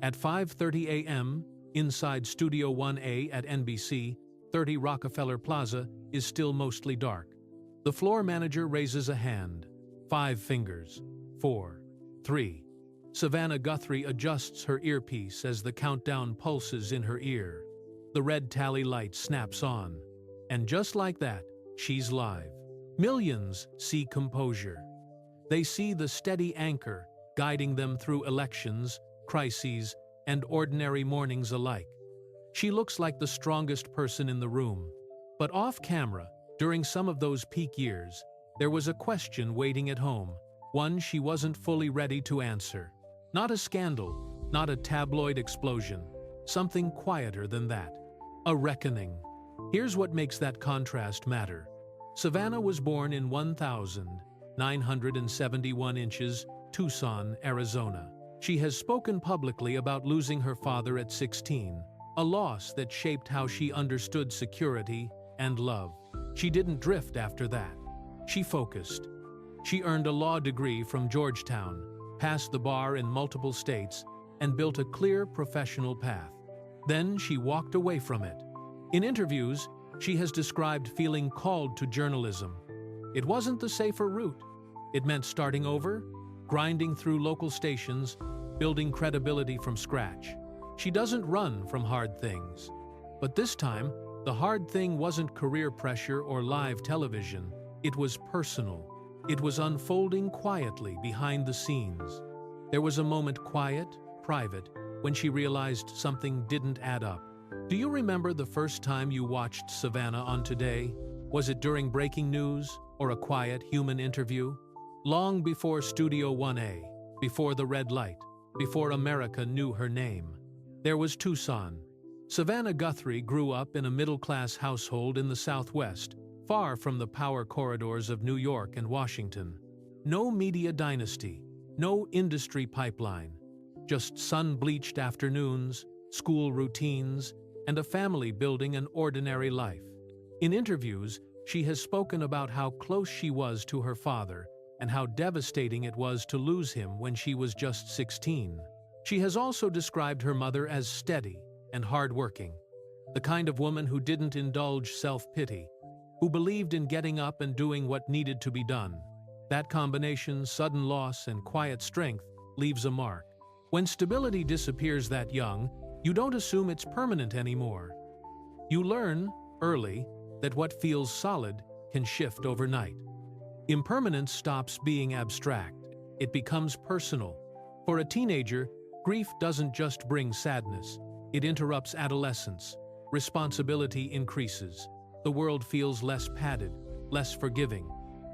At 5:30 a.m., inside Studio 1A at NBC, 30 Rockefeller Plaza is still mostly dark. The floor manager raises a hand. 5 fingers. 4. 3. Savannah Guthrie adjusts her earpiece as the countdown pulses in her ear. The red tally light snaps on. And just like that, she's live. Millions see composure. They see the steady anchor guiding them through elections, crises, and ordinary mornings alike. She looks like the strongest person in the room. But off camera, during some of those peak years, there was a question waiting at home, one she wasn't fully ready to answer. Not a scandal, not a tabloid explosion, something quieter than that. A reckoning. Here's what makes that contrast matter. Savannah was born in 1,971 inches, Tucson, Arizona. She has spoken publicly about losing her father at 16, a loss that shaped how she understood security and love. She didn't drift after that. She focused. She earned a law degree from Georgetown, passed the bar in multiple states, and built a clear professional path. Then she walked away from it. In interviews, she has described feeling called to journalism. It wasn't the safer route. It meant starting over, grinding through local stations, building credibility from scratch. She doesn't run from hard things. But this time, the hard thing wasn't career pressure or live television. It was personal. It was unfolding quietly behind the scenes. There was a moment, quiet, private, when she realized something didn't add up. Do you remember the first time you watched Savannah on Today? Was it during breaking news or a quiet human interview? Long before Studio 1A, before the red light, before America knew her name. There was Tucson. Savannah Guthrie grew up in a middle-class household in the Southwest, far from the power corridors of New York and Washington. No media dynasty, no industry pipeline, just sun-bleached afternoons, school routines, and a family building an ordinary life. In interviews, she has spoken about how close she was to her father and how devastating it was to lose him when she was just 16. She has also described her mother as steady and hardworking, the kind of woman who didn't indulge self-pity, who believed in getting up and doing what needed to be done. That combination, sudden loss and quiet strength, leaves a mark. When stability disappears that young, you don't assume it's permanent anymore. You learn, early, that what feels solid can shift overnight. Impermanence stops being abstract. It becomes personal. For a teenager, grief doesn't just bring sadness. It interrupts adolescence. Responsibility increases. The world feels less padded, less forgiving.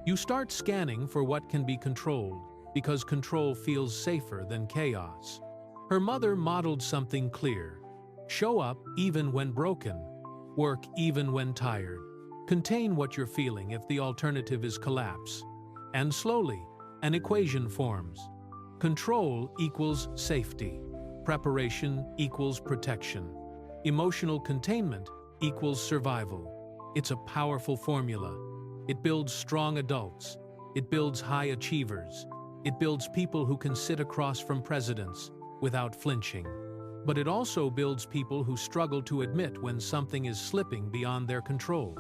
You start scanning for what can be controlled, because control feels safer than chaos. Her mother modeled something clear. Show up even when broken. Work even when tired. Contain what you're feeling if the alternative is collapse. And slowly, an equation forms. Control equals safety. Preparation equals protection. Emotional containment equals survival. It's a powerful formula. It builds strong adults. It builds high achievers. It builds people who can sit across from presidents without flinching. But it also builds people who struggle to admit when something is slipping beyond their control.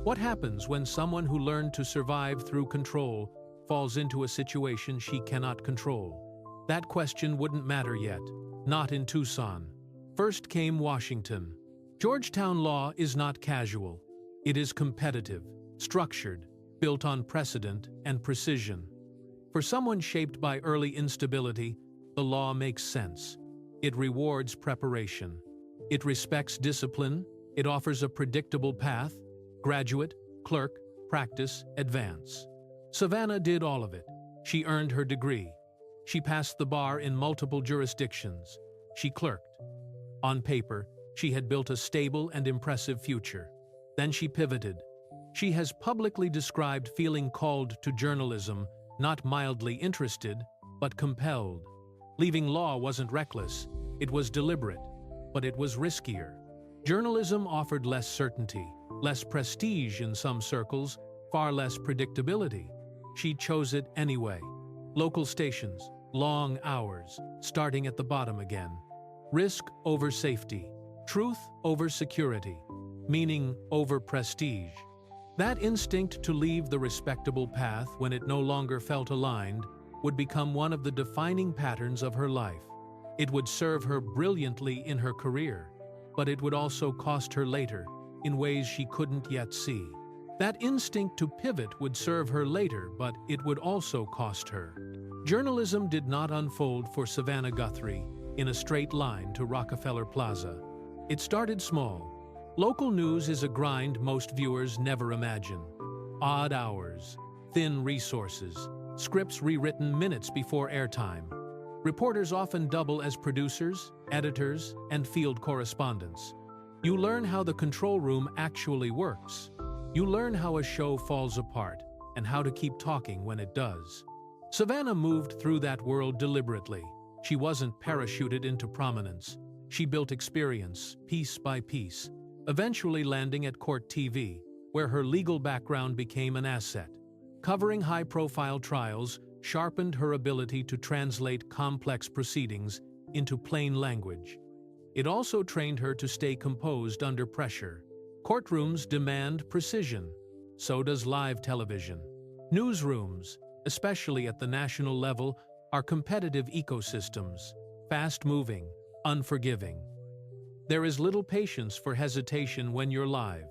What happens when someone who learned to survive through control falls into a situation she cannot control? That question wouldn't matter yet, not in Tucson. First came Washington. Georgetown law is not casual. It is competitive, structured, built on precedent and precision. For someone shaped by early instability, the law makes sense. It rewards preparation. It respects discipline. It offers a predictable path: graduate, clerk, practice, advance. Savannah did all of it. She earned her degree. She passed the bar in multiple jurisdictions. She clerked. On paper, she had built a stable and impressive future. Then she pivoted. She has publicly described feeling called to journalism, not mildly interested, but compelled. Leaving law wasn't reckless, it was deliberate, but it was riskier. Journalism offered less certainty, less prestige in some circles, far less predictability. She chose it anyway. Local stations, long hours, starting at the bottom again. Risk over safety. Truth over security. Meaning over prestige. That instinct to leave the respectable path when it no longer felt aligned would become one of the defining patterns of her life. It would serve her brilliantly in her career, but it would also cost her later, in ways she couldn't yet see. That instinct to pivot would serve her later, but it would also cost her. Journalism did not unfold for Savannah Guthrie in a straight line to Rockefeller Plaza. It started small. Local news is a grind most viewers never imagine. Odd hours, thin resources, scripts rewritten minutes before airtime. Reporters often double as producers, editors, and field correspondents. You learn how the control room actually works. You learn how a show falls apart and how to keep talking when it does. Savannah moved through that world deliberately. She wasn't parachuted into prominence. She built experience, piece by piece, eventually landing at Court TV, where her legal background became an asset. Covering high-profile trials sharpened her ability to translate complex proceedings into plain language. It also trained her to stay composed under pressure. Courtrooms demand precision. So does live television. Newsrooms, especially at the national level, are competitive ecosystems, fast-moving, unforgiving. There is little patience for hesitation when you're live.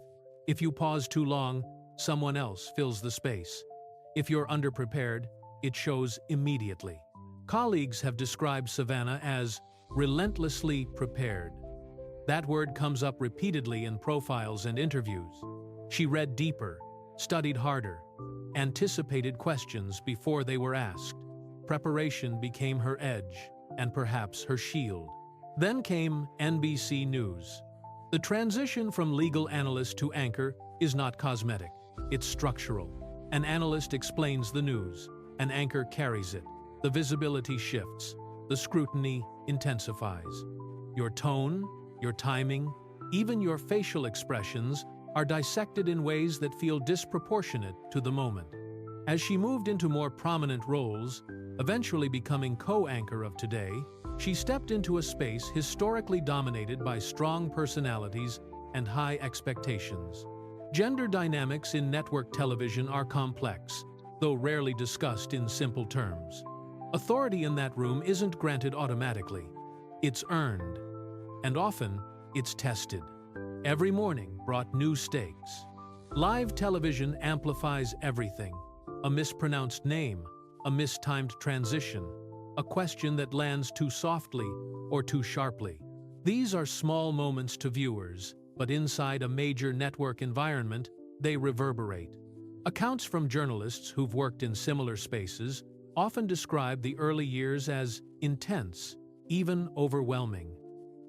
If you pause too long, someone else fills the space. If you're underprepared, it shows immediately. Colleagues have described Savannah as relentlessly prepared. That word comes up repeatedly in profiles and interviews. She read deeper, studied harder, anticipated questions before they were asked. Preparation became her edge, and perhaps her shield. Then came NBC News. The transition from legal analyst to anchor is not cosmetic, it's structural. An analyst explains the news, an anchor carries it. The visibility shifts, the scrutiny intensifies. Your tone, your timing, even your facial expressions are dissected in ways that feel disproportionate to the moment. As she moved into more prominent roles, eventually becoming co-anchor of Today, she stepped into a space historically dominated by strong personalities and high expectations. Gender dynamics in network television are complex, though rarely discussed in simple terms. Authority in that room isn't granted automatically. It's earned. And often, it's tested. Every morning brought new stakes. Live television amplifies everything. A mispronounced name, a mistimed transition, a question that lands too softly or too sharply. These are small moments to viewers, but inside a major network environment, they reverberate. Accounts from journalists who've worked in similar spaces often describe the early years as intense, even overwhelming.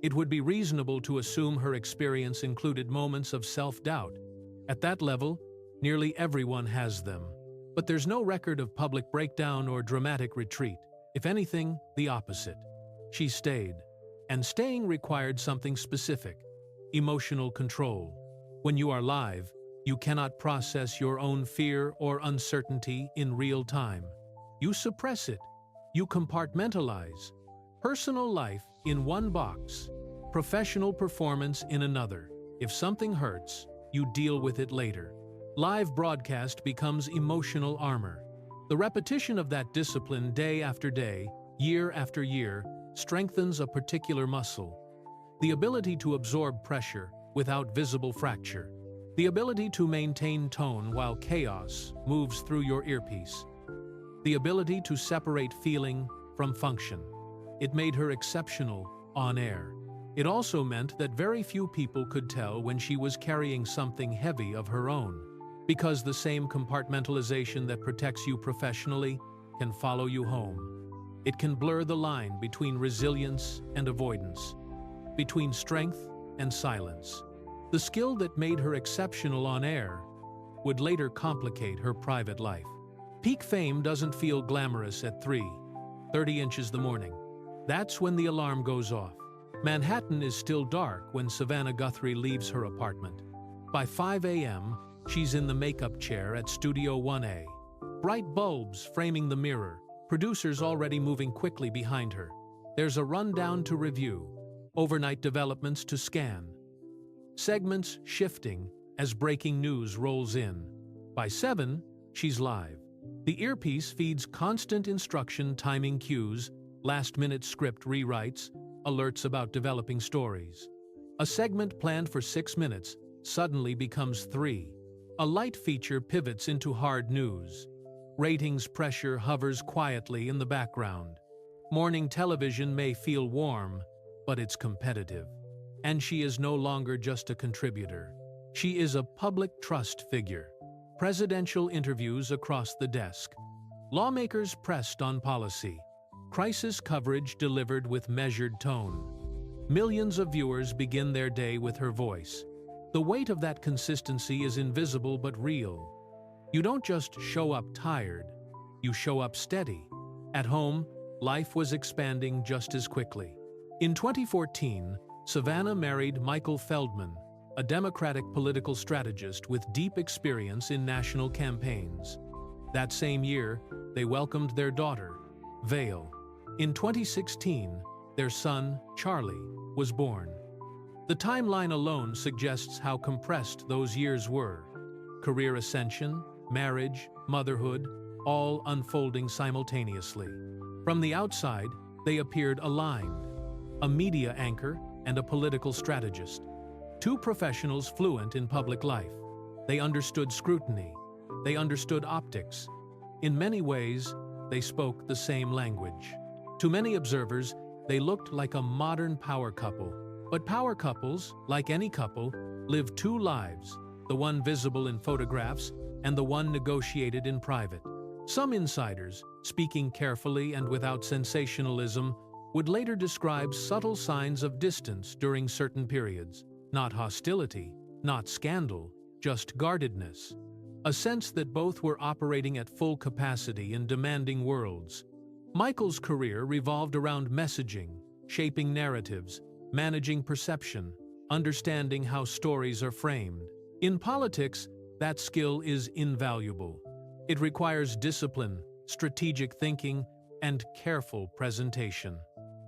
It would be reasonable to assume her experience included moments of self-doubt. At that level, nearly everyone has them. But there's no record of public breakdown or dramatic retreat. If anything, the opposite. She stayed. And staying required something specific: emotional control. When you are live, you cannot process your own fear or uncertainty in real time. You suppress it. You compartmentalize. Personal life in one box, professional performance in another. If something hurts, you deal with it later. Live broadcast becomes emotional armor. The repetition of that discipline day after day, year after year, strengthens a particular muscle. The ability to absorb pressure without visible fracture. The ability to maintain tone while chaos moves through your earpiece. The ability to separate feeling from function. It made her exceptional on air. It also meant that very few people could tell when she was carrying something heavy of her own, because the same compartmentalization that protects you professionally can follow you home. It can blur the line between resilience and avoidance, between strength and silence. The skill that made her exceptional on air would later complicate her private life. Peak fame doesn't feel glamorous at 3:30 inches the morning. That's when the alarm goes off. Manhattan is still dark when Savannah Guthrie leaves her apartment. By 5 a.m., she's in the makeup chair at Studio 1A. Bright bulbs framing the mirror, producers already moving quickly behind her. There's a rundown to review, overnight developments to scan. Segments shifting as breaking news rolls in. By 7, she's live. The earpiece feeds constant instruction timing cues, last-minute script rewrites, alerts about developing stories. A segment planned for 6 minutes suddenly becomes 3. A light feature pivots into hard news. Ratings pressure hovers quietly in the background. Morning television may feel warm, but it's competitive. And she is no longer just a contributor. She is a public trust figure. Presidential interviews across the desk. Lawmakers pressed on policy. Crisis coverage delivered with measured tone. Millions of viewers begin their day with her voice. The weight of that consistency is invisible but real. You don't just show up tired, you show up steady. At home, life was expanding just as quickly. In 2014, Savannah married Michael Feldman, a Democratic political strategist with deep experience in national campaigns. That same year, they welcomed their daughter, Vale. In 2016, their son, Charlie, was born. The timeline alone suggests how compressed those years were. Career ascension, marriage, motherhood, all unfolding simultaneously. From the outside, they appeared aligned. A media anchor and a political strategist. Two professionals fluent in public life. They understood scrutiny. They understood optics. In many ways, they spoke the same language. To many observers, they looked like a modern power couple. But power couples, like any couple, live two lives, the one visible in photographs and the one negotiated in private. Some insiders, speaking carefully and without sensationalism, would later describe subtle signs of distance during certain periods. Not hostility, not scandal, just guardedness. A sense that both were operating at full capacity in demanding worlds. Michael's career revolved around messaging, shaping narratives, managing perception, understanding how stories are framed. In politics, that skill is invaluable. It requires discipline, strategic thinking, and careful presentation.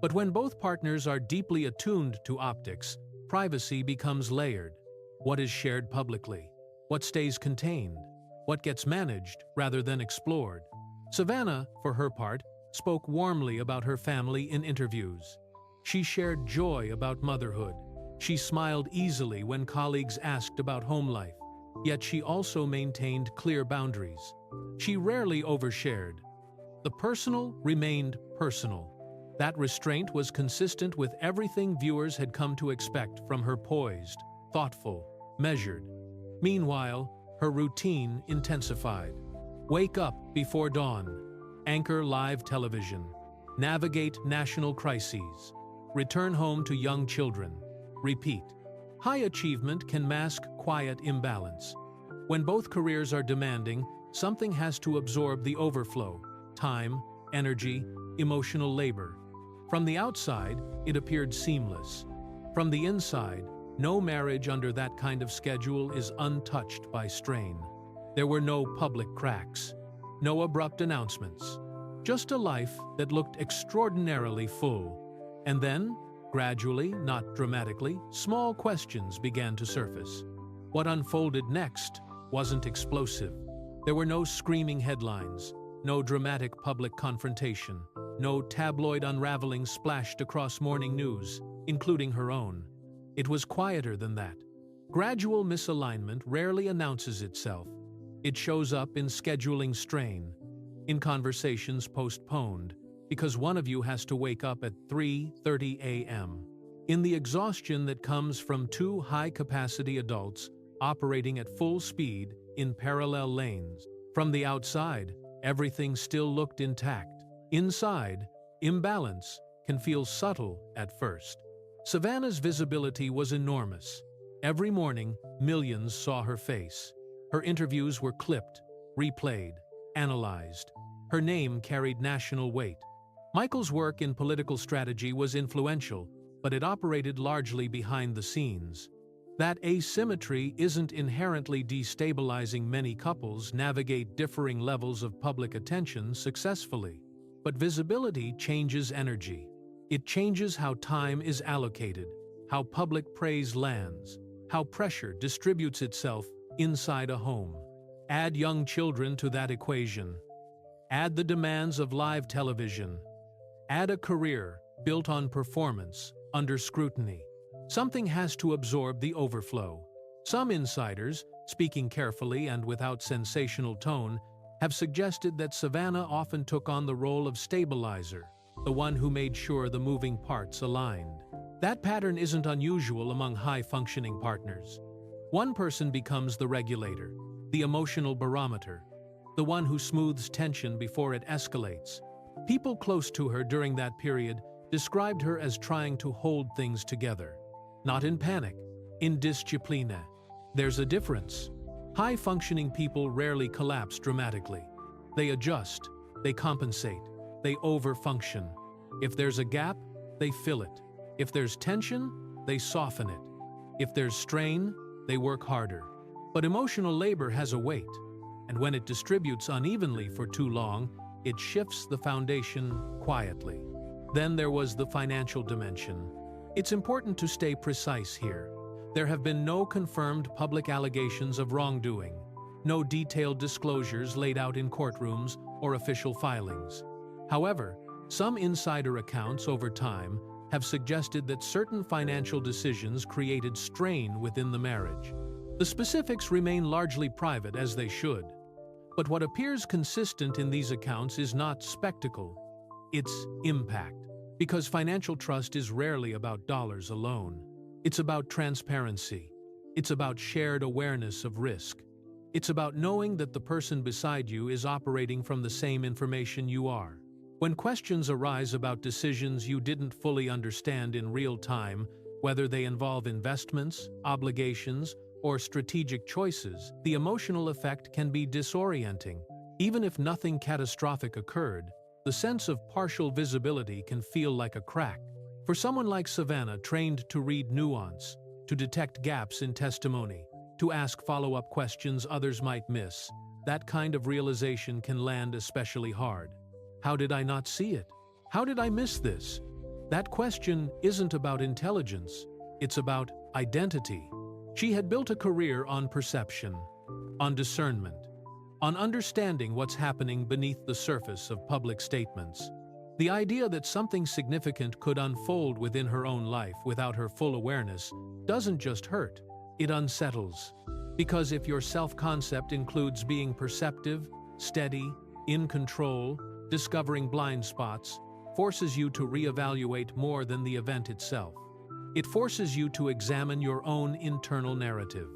But when both partners are deeply attuned to optics, privacy becomes layered. What is shared publicly? What stays contained? What gets managed rather than explored? Savannah, for her part, spoke warmly about her family in interviews. She shared joy about motherhood. She smiled easily when colleagues asked about home life. Yet she also maintained clear boundaries. She rarely overshared. The personal remained personal. That restraint was consistent with everything viewers had come to expect from her: poised, thoughtful, measured. Meanwhile, her routine intensified. Wake up before dawn. Anchor live television. Navigate national crises. Return home to young children. Repeat. High achievement can mask quiet imbalance. When both careers are demanding, something has to absorb the overflow: time, energy, emotional labor. From the outside, it appeared seamless. From the inside, no marriage under that kind of schedule is untouched by strain. There were no public cracks, no abrupt announcements, just a life that looked extraordinarily full. And then, gradually, not dramatically, small questions began to surface. What unfolded next wasn't explosive. There were no screaming headlines, no dramatic public confrontation, no tabloid unraveling splashed across morning news, including her own. It was quieter than that. Gradual misalignment rarely announces itself. It shows up in scheduling strain, in conversations postponed, because one of you has to wake up at 3:30 a.m., in the exhaustion that comes from two high-capacity adults operating at full speed in parallel lanes. From the outside, everything still looked intact. Inside, imbalance can feel subtle at first. Savannah's visibility was enormous. Every morning, millions saw her face. Her interviews were clipped, replayed, analyzed. Her name carried national weight. Michael's work in political strategy was influential, but it operated largely behind the scenes. That asymmetry isn't inherently destabilizing. Many couples navigate differing levels of public attention successfully. But visibility changes energy. It changes how time is allocated, how public praise lands, how pressure distributes itself inside a home. Add young children to that equation. Add the demands of live television. Add a career built on performance, under scrutiny. Something has to absorb the overflow. Some insiders, speaking carefully and without sensational tone, have suggested that Savannah often took on the role of stabilizer, the one who made sure the moving parts aligned. That pattern isn't unusual among high-functioning partners. One person becomes the regulator, the emotional barometer, the one who smooths tension before it escalates. People close to her during that period described her as trying to hold things together. Not in panic, in disciplina. There's a difference. High-functioning people rarely collapse dramatically. They adjust, they compensate, they overfunction. If there's a gap, they fill it. If there's tension, they soften it. If there's strain, they work harder. But emotional labor has a weight, and when it distributes unevenly for too long, it shifts the foundation quietly. Then there was the financial dimension. It's important to stay precise here. There have been no confirmed public allegations of wrongdoing, no detailed disclosures laid out in courtrooms or official filings. However, some insider accounts over time have suggested that certain financial decisions created strain within the marriage. The specifics remain largely private, as they should. But what appears consistent in these accounts is not spectacle, it's impact. Because financial trust is rarely about dollars alone. It's about transparency. It's about shared awareness of risk. It's about knowing that the person beside you is operating from the same information you are. When questions arise about decisions you didn't fully understand in real time, whether they involve investments, obligations, or strategic choices, the emotional effect can be disorienting. Even if nothing catastrophic occurred, the sense of partial visibility can feel like a crack. For someone like Savannah, trained to read nuance, to detect gaps in testimony, to ask follow-up questions others might miss, that kind of realization can land especially hard. How did I not see it? How did I miss this? That question isn't about intelligence, it's about identity. She had built a career on perception, on discernment, on understanding what's happening beneath the surface of public statements. The idea that something significant could unfold within her own life without her full awareness doesn't just hurt, it unsettles. Because if your self-concept includes being perceptive, steady, in control, discovering blind spots, forces you to reevaluate more than the event itself. It forces you to examine your own internal narrative.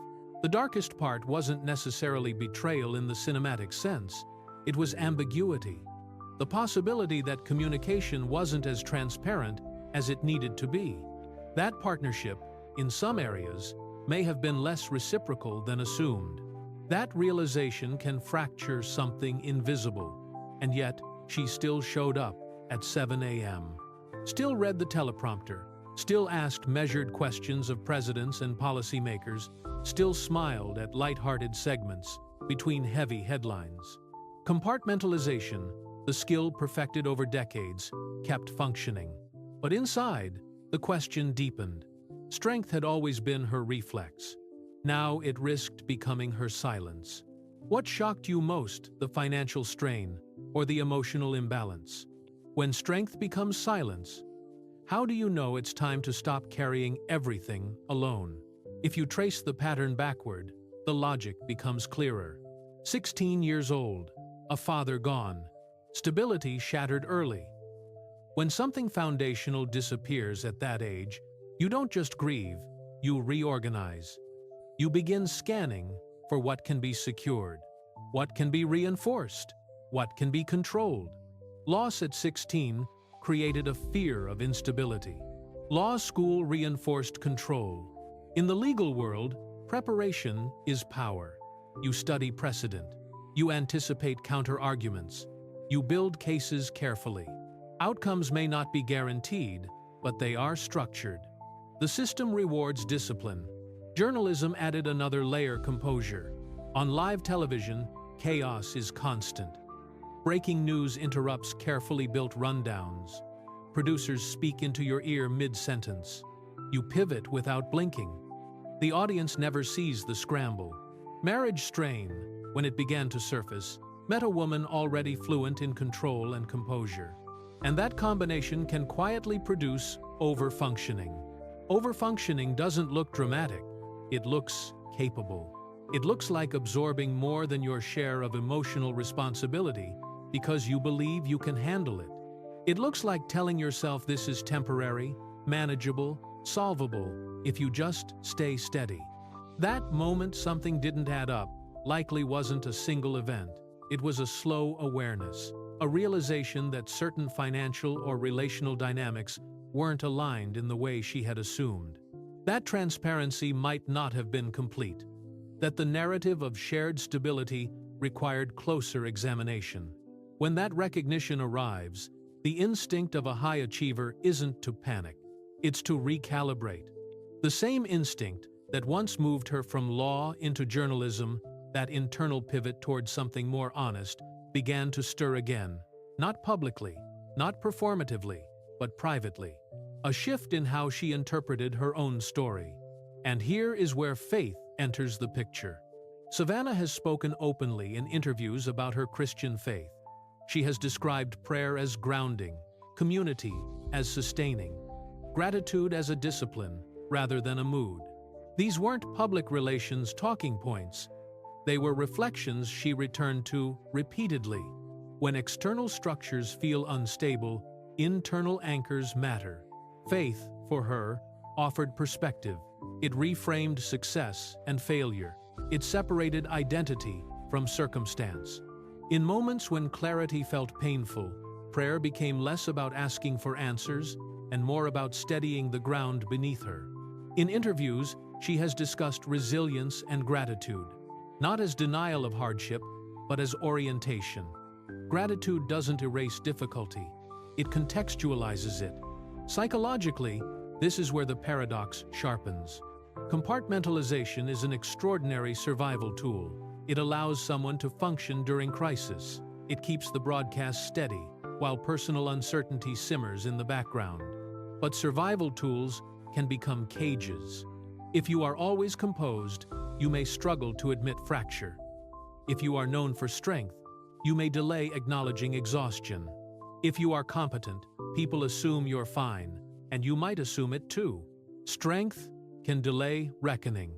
The darkest part wasn't necessarily betrayal in the cinematic sense, it was ambiguity. The possibility that communication wasn't as transparent as it needed to be. That partnership, in some areas, may have been less reciprocal than assumed. That realization can fracture something invisible. And yet, she still showed up at 7 a.m. Still read the teleprompter, still asked measured questions of presidents and policymakers, still smiled at light-hearted segments between heavy headlines. Compartmentalization, the skill perfected over decades, kept functioning. But inside, the question deepened. Strength had always been her reflex. Now it risked becoming her silence. What shocked you most, the financial strain or the emotional imbalance? When strength becomes silence, how do you know it's time to stop carrying everything alone? If you trace the pattern backward, the logic becomes clearer. 16 years old, a father gone, stability shattered early. When something foundational disappears at that age, you don't just grieve, you reorganize. You begin scanning for what can be secured, what can be reinforced, what can be controlled. Loss at 16 created a fear of instability. Law school reinforced control. In the legal world, preparation is power. You study precedent. You anticipate counter-arguments. You build cases carefully. Outcomes may not be guaranteed, but they are structured. The system rewards discipline. Journalism added another layer: composure. On live television, chaos is constant. Breaking news interrupts carefully built rundowns. producers speak into your ear mid-sentence. You pivot without blinking. The audience never sees the scramble. Marriage strain, when it began to surface, met a woman already fluent in control and composure. And that combination can quietly produce over-functioning. Over-functioning doesn't look dramatic. It looks capable. It looks like absorbing more than your share of emotional responsibility because you believe you can handle it. It looks like telling yourself this is temporary, manageable, solvable, if you just stay steady. That moment something didn't add up likely wasn't a single event. It was a slow awareness, a realization that certain financial or relational dynamics weren't aligned in the way she had assumed. That transparency might not have been complete. That the narrative of shared stability required closer examination. When that recognition arrives, the instinct of a high achiever isn't to panic. It's to recalibrate. The same instinct that once moved her from law into journalism, that internal pivot towards something more honest, began to stir again. Not publicly, not performatively, but privately. A shift in how she interpreted her own story. And here is where faith enters the picture. Savannah has spoken openly in interviews about her Christian faith. She has described prayer as grounding, community as sustaining, gratitude as a discipline rather than a mood. These weren't public relations talking points. They were reflections she returned to repeatedly. When external structures feel unstable, internal anchors matter. Faith, for her, offered perspective. It reframed success and failure. It separated identity from circumstance. In moments when clarity felt painful, prayer became less about asking for answers and more about steadying the ground beneath her. In interviews, she has discussed resilience and gratitude, not as denial of hardship, but as orientation. Gratitude doesn't erase difficulty. It contextualizes it. Psychologically, this is where the paradox sharpens. Compartmentalization is an extraordinary survival tool. It allows someone to function during crisis. It keeps the broadcast steady, while personal uncertainty simmers in the background. But survival tools can become cages. If you are always composed, you may struggle to admit fracture. If you are known for strength, you may delay acknowledging exhaustion. If you are competent, people assume you're fine, and you might assume it too. Strength can delay reckoning.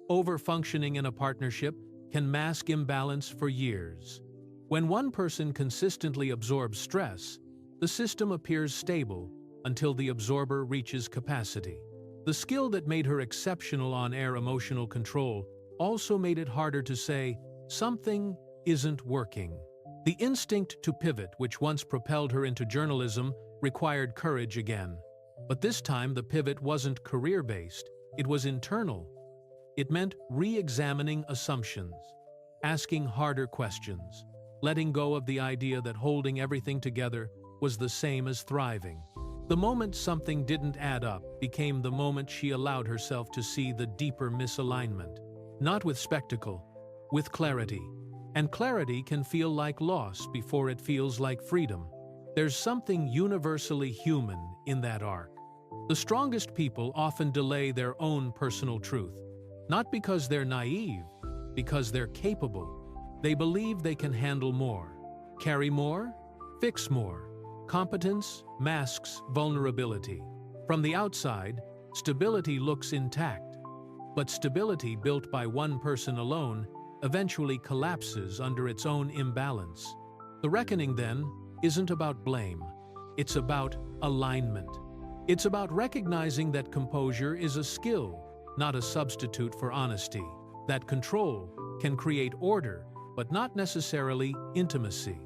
Over-functioning in a partnership can mask imbalance for years. When one person consistently absorbs stress, the system appears stable until the absorber reaches capacity. The skill that made her exceptional on-air emotional control also made it harder to say, something isn't working. The instinct to pivot, which once propelled her into journalism, required courage again. But this time the pivot wasn't career-based, it was internal. It meant re-examining assumptions, asking harder questions, letting go of the idea that holding everything together was the same as thriving. The moment something didn't add up became the moment she allowed herself to see the deeper misalignment. Not with spectacle, with clarity. And clarity can feel like loss before it feels like freedom. There's something universally human in that arc. The strongest people often delay their own personal truth, not because they're naive, because they're capable. They believe they can handle more, carry more, fix more. Competence masks vulnerability. From the outside, stability looks intact. But stability built by one person alone eventually collapses under its own imbalance. The reckoning, then, isn't about blame. It's about alignment. It's about recognizing that composure is a skill, not a substitute for honesty. That control can create order, but not necessarily intimacy.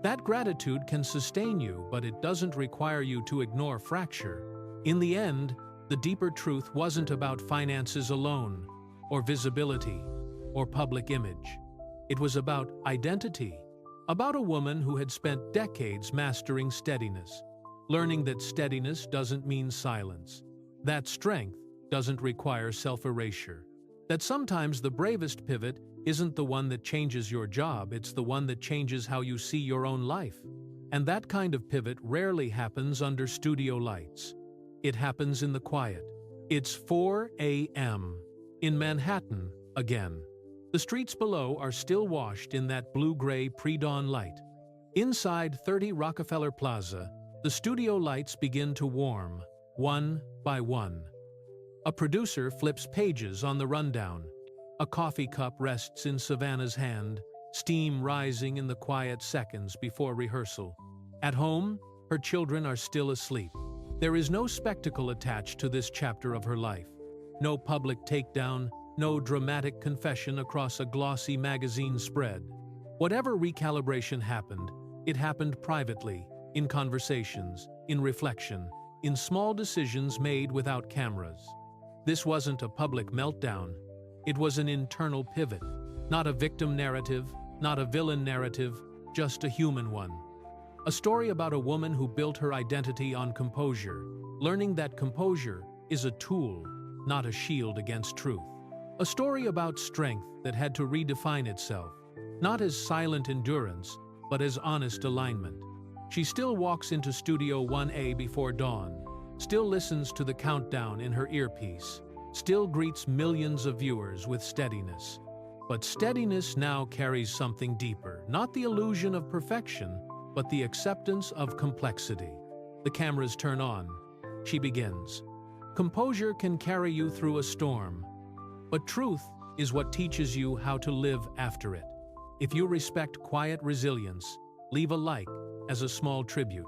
That gratitude can sustain you, but it doesn't require you to ignore fracture. In the end, the deeper truth wasn't about finances alone, or visibility, or public image. It was about identity, about a woman who had spent decades mastering steadiness, learning that steadiness doesn't mean silence, that strength doesn't require self-erasure, that sometimes the bravest pivot isn't the one that changes your job, it's the one that changes how you see your own life. And that kind of pivot rarely happens under studio lights. It happens in the quiet. It's 4 a.m. in Manhattan again. The streets below are still washed in that blue-gray pre-dawn light. Inside 30 Rockefeller Plaza, the studio lights begin to warm, one by one. A producer flips pages on the rundown. A coffee cup rests in Savannah's hand, steam rising in the quiet seconds before rehearsal. At home, her children are still asleep. There is no spectacle attached to this chapter of her life. No public takedown, no dramatic confession across a glossy magazine spread. Whatever recalibration happened, it happened privately, in conversations, in reflection, in small decisions made without cameras. This wasn't a public meltdown. It was an internal pivot. Not a victim narrative, not a villain narrative, just a human one. A story about a woman who built her identity on composure, learning that composure is a tool, not a shield against truth. A story about strength that had to redefine itself, not as silent endurance, but as honest alignment. She still walks into Studio 1A before dawn, still listens to the countdown in her earpiece, still greets millions of viewers with steadiness. But steadiness now carries something deeper, not the illusion of perfection, but the acceptance of complexity. The cameras turn on. She begins. Composure can carry you through a storm, but truth is what teaches you how to live after it. If you respect quiet resilience, leave a like as a small tribute.